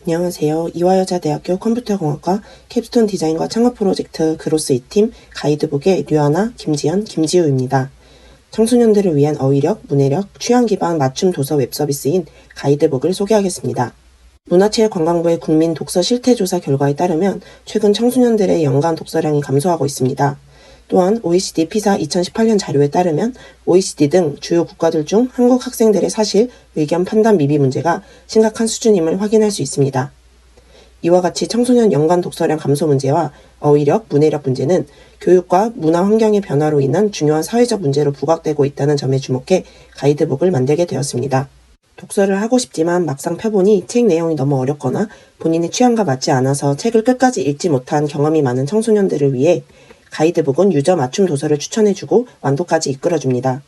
안녕하세요. 이화여자대학교 컴퓨터공학과 캡스톤 디자인과 창업 프로젝트 그로스 2팀 가이드북의 류하나, 김지연, 김지우입니다. 청소년들을 위한 어휘력, 문해력, 취향 기반 맞춤 도서 웹서비스인 가이드북을 소개하겠습니다. 문화체육관광부의 국민 독서 실태조사 결과에 따르면 최근 청소년들의 연간 독서량이 감소하고 있습니다. 또한 OECD 피사 2018년 자료에 따르면 OECD 등 주요 국가들 중 한국 학생들의 사실, 의견, 판단 미비 문제가 심각한 수준임을 확인할 수 있습니다. 이와 같이 청소년 연간 독서량 감소 문제와 어휘력, 문해력 문제는 교육과 문화 환경의 변화로 인한 중요한 사회적 문제로 부각되고 있다는 점에 주목해 가이드북을 만들게 되었습니다. 독서를 하고 싶지만 막상 펴보니 책 내용이 너무 어렵거나 본인의 취향과 맞지 않아서 책을 끝까지 읽지 못한 경험이 많은 청소년들을 위해 가이드북은 유저 맞춤 도서를 추천해주고 완독까지 이끌어줍니다.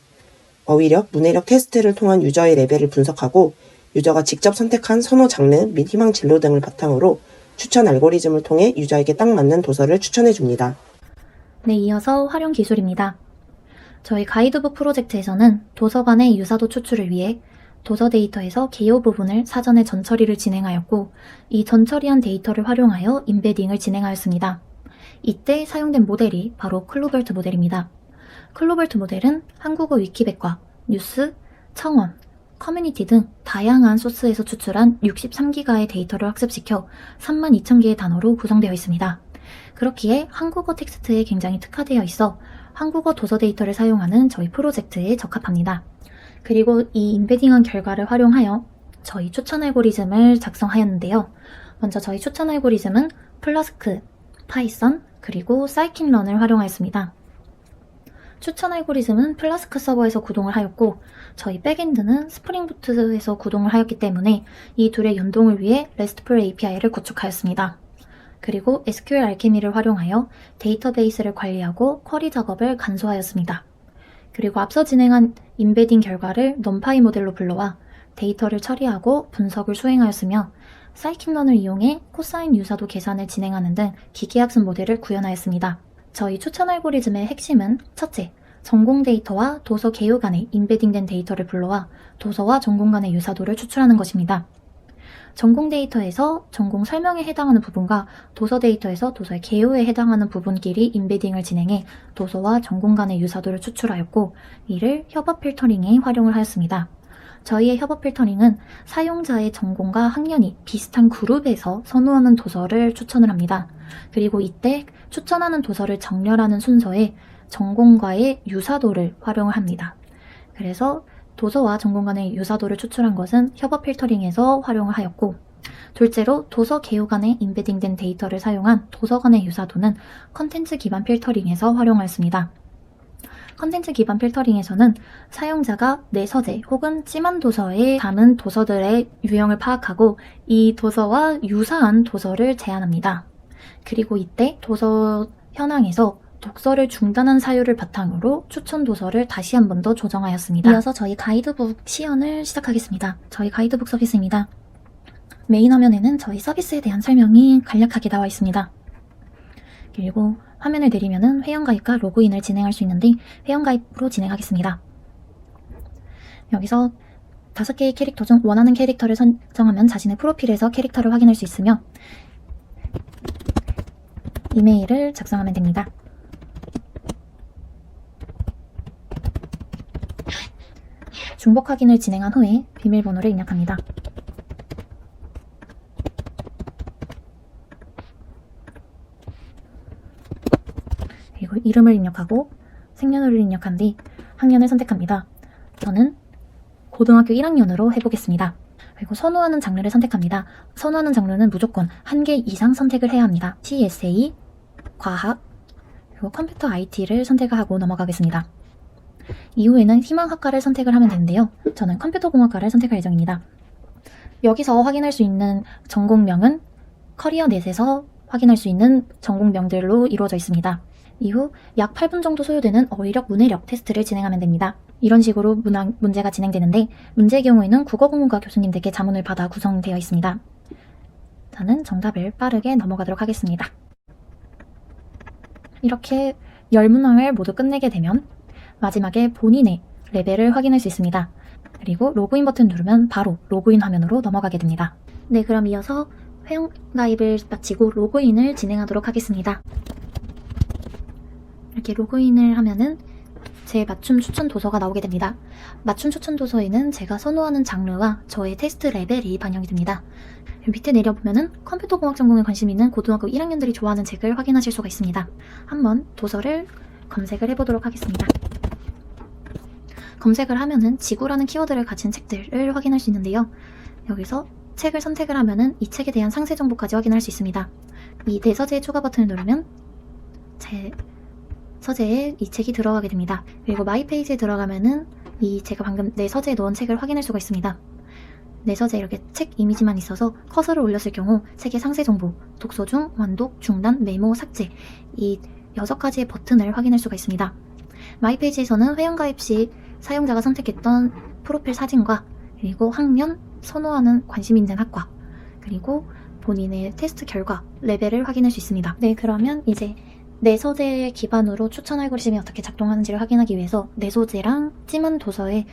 어휘력, 문해력 테스트를 통한 유저의 레벨을 분석하고 유저가 직접 선택한 선호 장르 및 희망 진로 등을 바탕으로 추천 알고리즘을 통해 유저에게 딱 맞는 도서를 추천해줍니다. 네, 이어서 활용 기술입니다. 저희 가이드북 프로젝트에서는 도서관의 유사도 추출을 위해 도서 데이터에서 개요 부분을 사전에 전처리를 진행하였고, 이 전처리한 데이터를 활용하여 임베딩을 진행하였습니다. 이때 사용된 모델이 바로 클로벌트 모델입니다. 클로벌트 모델은 한국어 위키백과, 뉴스, 청원, 커뮤니티 등 다양한 소스에서 추출한 63기가의 데이터를 학습시켜 32,000개의 단어로 구성되어 있습니다. 그렇기에 한국어 텍스트에 굉장히 특화되어 있어 한국어 도서 데이터를 사용하는 저희 프로젝트에 적합합니다. 그리고 이 임베딩한 결과를 활용하여 저희 추천 알고리즘을 작성하였는데요. 먼저 저희 추천 알고리즘은 플라스크, 파이썬, 그리고 사이킨런을 활용하였습니다. 추천 알고리즘은 플라스크 서버에서 구동을 하였고, 저희 백엔드는 스프링부트에서 구동을 하였기 때문에 이 둘의 연동을 위해 RESTful API를 구축하였습니다. 그리고 SQL 알케미를 활용하여 데이터베이스를 관리하고 쿼리 작업을 간소하였습니다. 그리고 앞서 진행한 임베딩 결과를 넘파이 모델로 불러와 데이터를 처리하고 분석을 수행하였으며, 사이킨런을 이용해 코사인 유사도 계산을 진행하는 등 기계학습 모델을 구현하였습니다. 저희 추천 알고리즘의 핵심은 첫째, 전공 데이터와 도서 개요 간에 임베딩된 데이터를 불러와 도서와 전공 간의 유사도를 추출하는 것입니다. 전공 데이터에서 전공 설명에 해당하는 부분과 도서 데이터에서 도서의 개요에 해당하는 부분끼리 임베딩을 진행해 도서와 전공 간의 유사도를 추출하였고, 이를 협업 필터링에 활용을 하였습니다. 저희의 협업 필터링은 사용자의 전공과 학년이 비슷한 그룹에서 선호하는 도서를 추천을 합니다. 그리고 이때 추천하는 도서를 정렬하는 순서에 전공과의 유사도를 활용을 합니다. 그래서 도서와 전공 간의 유사도를 추출한 것은 협업 필터링에서 활용을 하였고, 둘째로 도서 개요 간에 임베딩된 데이터를 사용한 도서 간의 유사도는 컨텐츠 기반 필터링에서 활용하였습니다. 컨텐츠 기반 필터링에서는 사용자가 내 서재 혹은 찜한 도서에 담은 도서들의 유형을 파악하고 이 도서와 유사한 도서를 제안합니다. 그리고 이때 도서 현황에서 독서를 중단한 사유를 바탕으로 추천 도서를 다시 한 번 더 조정하였습니다. 이어서 저희 가이드북 시연을 시작하겠습니다. 저희 가이드북 서비스입니다. 메인 화면에는 저희 서비스에 대한 설명이 간략하게 나와 있습니다. 그리고 화면을 내리면은 회원가입과 로그인을 진행할 수 있는데, 회원가입으로 진행하겠습니다. 여기서 5개의 캐릭터 중 원하는 캐릭터를 선정하면 자신의 프로필에서 캐릭터를 확인할 수 있으며, 이메일을 작성하면 됩니다. 중복 확인을 진행한 후에 비밀번호를 입력합니다. 그리고 이름을 입력하고 생년월일을 입력한 뒤 학년을 선택합니다. 저는 고등학교 1학년으로 해보겠습니다. 그리고 선호하는 장르를 선택합니다. 선호하는 장르는 무조건 1개 이상 선택을 해야 합니다. CSA, 과학, 그리고 컴퓨터 IT를 선택하고 넘어가겠습니다. 이후에는 희망학과를 선택을 하면 되는데요. 저는 컴퓨터공학과를 선택할 예정입니다. 여기서 확인할 수 있는 전공명은 커리어넷에서 확인할 수 있는 전공명들로 이루어져 있습니다. 이후 약 8분 정도 소요되는 어휘력, 문해력 테스트를 진행하면 됩니다. 이런 식으로 문제가 진행되는데, 문제의 경우에는 국어국문과 교수님들께 자문을 받아 구성되어 있습니다. 저는 정답을 빠르게 넘어가도록 하겠습니다. 이렇게 10문항을 모두 끝내게 되면 마지막에 본인의 레벨을 확인할 수 있습니다. 그리고 로그인 버튼 누르면 바로 로그인 화면으로 넘어가게 됩니다. 네, 그럼 이어서 회원가입을 마치고 로그인을 진행하도록 하겠습니다. 이렇게 로그인을 하면은 제 맞춤 추천 도서가 나오게 됩니다. 맞춤 추천 도서에는 제가 선호하는 장르와 저의 테스트 레벨이 반영이 됩니다. 밑에 내려보면은 컴퓨터공학 전공에 관심 있는 고등학교 1학년들이 좋아하는 책을 확인하실 수가 있습니다. 한번 도서를 검색을 해보도록 하겠습니다. 검색을 하면은 지구라는 키워드를 가진 책들을 확인할 수 있는데요. 여기서 책을 선택을 하면은 이 책에 대한 상세 정보까지 확인할 수 있습니다. 이 내 서재의 추가 버튼을 누르면 제 서재에 이 책이 들어가게 됩니다. 그리고 마이 페이지에 들어가면은 이 제가 방금 내 서재에 넣은 책을 확인할 수가 있습니다. 내 서재에 이렇게 책 이미지만 있어서 커서를 올렸을 경우 책의 상세 정보, 독서 중, 완독, 중단, 메모, 삭제 이 6가지의 버튼을 확인할 수가 있습니다. 마이 페이지에서는 회원가입 시 사용자가 선택했던 프로필 사진과 그리고 학년, 선호하는 관심 있는 학과 그리고 본인의 테스트 결과, 레벨을 확인할 수 있습니다. 네, 그러면 이제 내 서재 기반으로 추천 알고리즘이 어떻게 작동하는지를 확인하기 위해서 내 소재랑 찜한 도서에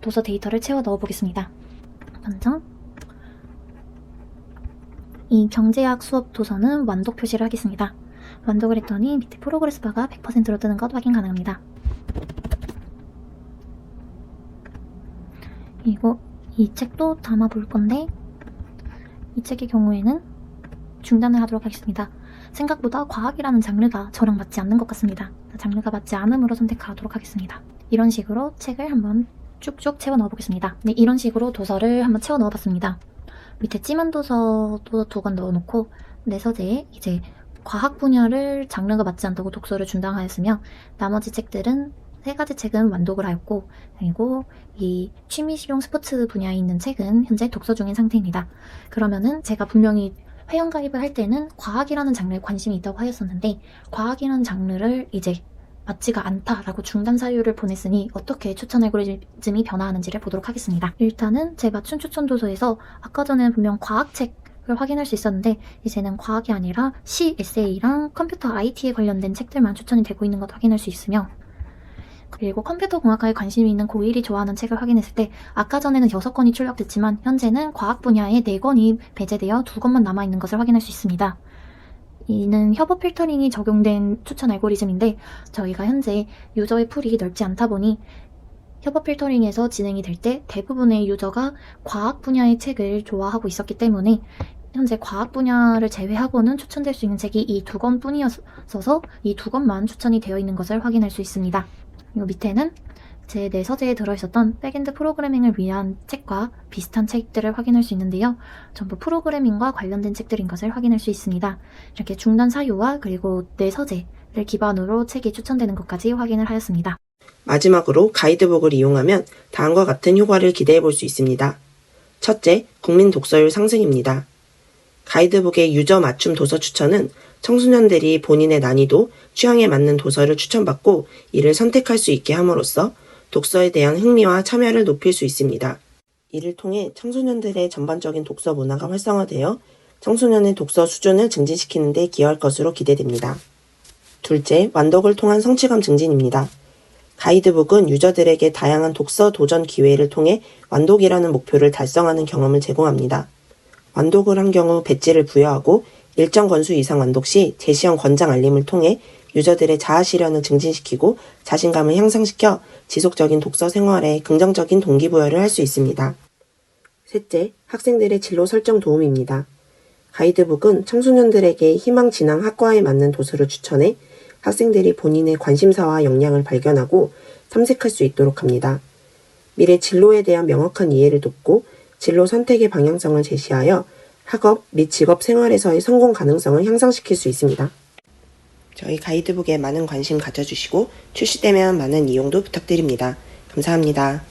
도서 데이터를 채워 넣어 보겠습니다. 먼저 이 경제학 수업 도서는 완독 표시를 하겠습니다. 완독을 했더니 밑에 프로그레스 바가 100%로 뜨는 것 확인 가능합니다. 그리고 이 책도 담아 볼 건데 이 책의 경우에는 중단을 하도록 하겠습니다. 생각보다 과학이라는 장르가 저랑 맞지 않는 것 같습니다. 장르가 맞지 않음으로 선택하도록 하겠습니다. 이런 식으로 책을 한번 쭉쭉 채워 넣어보겠습니다. 네, 이런 식으로 도서를 한번 채워 넣어봤습니다. 밑에 찜한 도서도 2권 넣어놓고 내 서재에 이제 과학 분야를 장르가 맞지 않다고 독서를 중단하였으며 나머지 책들은 3가지 책은 완독을 하였고 그리고 이 취미 실용 스포츠 분야에 있는 책은 현재 독서 중인 상태입니다. 그러면은 제가 분명히 회원가입을 할 때는 과학이라는 장르에 관심이 있다고 하였었는데 과학이라는 장르를 이제 맞지가 않다라고 중단 사유를 보냈으니 어떻게 추천 알고리즘이 변화하는지를 보도록 하겠습니다. 일단은 제 맞춤 추천 도서에서 아까 전에는 분명 과학책을 확인할 수 있었는데 이제는 과학이 아니라 시, 에세이랑 컴퓨터 IT에 관련된 책들만 추천이 되고 있는 것 확인할 수 있으며 그리고 컴퓨터 공학과에 관심이 있는 고1이 좋아하는 책을 확인했을 때 아까 전에는 6권이 출력됐지만 현재는 과학 분야에 4권이 배제되어 2권만 남아있는 것을 확인할 수 있습니다. 이는 협업 필터링이 적용된 추천 알고리즘인데 저희가 현재 유저의 풀이 넓지 않다 보니 협업 필터링에서 진행이 될 때 대부분의 유저가 과학 분야의 책을 좋아하고 있었기 때문에 현재 과학 분야를 제외하고는 추천될 수 있는 책이 이 2권 뿐이었어서 이 2권만 추천이 되어 있는 것을 확인할 수 있습니다. 그리고 밑에는 제 내 서재에 들어있었던 백엔드 프로그래밍을 위한 책과 비슷한 책들을 확인할 수 있는데요. 전부 프로그래밍과 관련된 책들인 것을 확인할 수 있습니다. 이렇게 중단 사유와 그리고 내 서재를 기반으로 책이 추천되는 것까지 확인을 하였습니다. 마지막으로 가이드북을 이용하면 다음과 같은 효과를 기대해 볼 수 있습니다. 첫째, 국민 독서율 상승입니다. 가이드북의 유저 맞춤 도서 추천은 청소년들이 본인의 난이도, 취향에 맞는 도서를 추천받고 이를 선택할 수 있게 함으로써 독서에 대한 흥미와 참여를 높일 수 있습니다. 이를 통해 청소년들의 전반적인 독서 문화가 활성화되어 청소년의 독서 수준을 증진시키는 데 기여할 것으로 기대됩니다. 둘째, 완독을 통한 성취감 증진입니다. 가이드북은 유저들에게 다양한 독서 도전 기회를 통해 완독이라는 목표를 달성하는 경험을 제공합니다. 완독을 한 경우 배지를 부여하고 일정 권수 이상 완독 시 제시형 권장 알림을 통해 유저들의 자아 실현을 증진시키고 자신감을 향상시켜 지속적인 독서 생활에 긍정적인 동기부여를 할 수 있습니다. 셋째, 학생들의 진로 설정 도움입니다. 가이드북은 청소년들에게 희망 진학 학과에 맞는 도서를 추천해 학생들이 본인의 관심사와 역량을 발견하고 탐색할 수 있도록 합니다. 미래 진로에 대한 명확한 이해를 돕고 진로 선택의 방향성을 제시하여 학업 및 직업 생활에서의 성공 가능성을 향상시킬 수 있습니다. 저희 가이드북에 많은 관심 가져주시고 출시되면 많은 이용도 부탁드립니다. 감사합니다.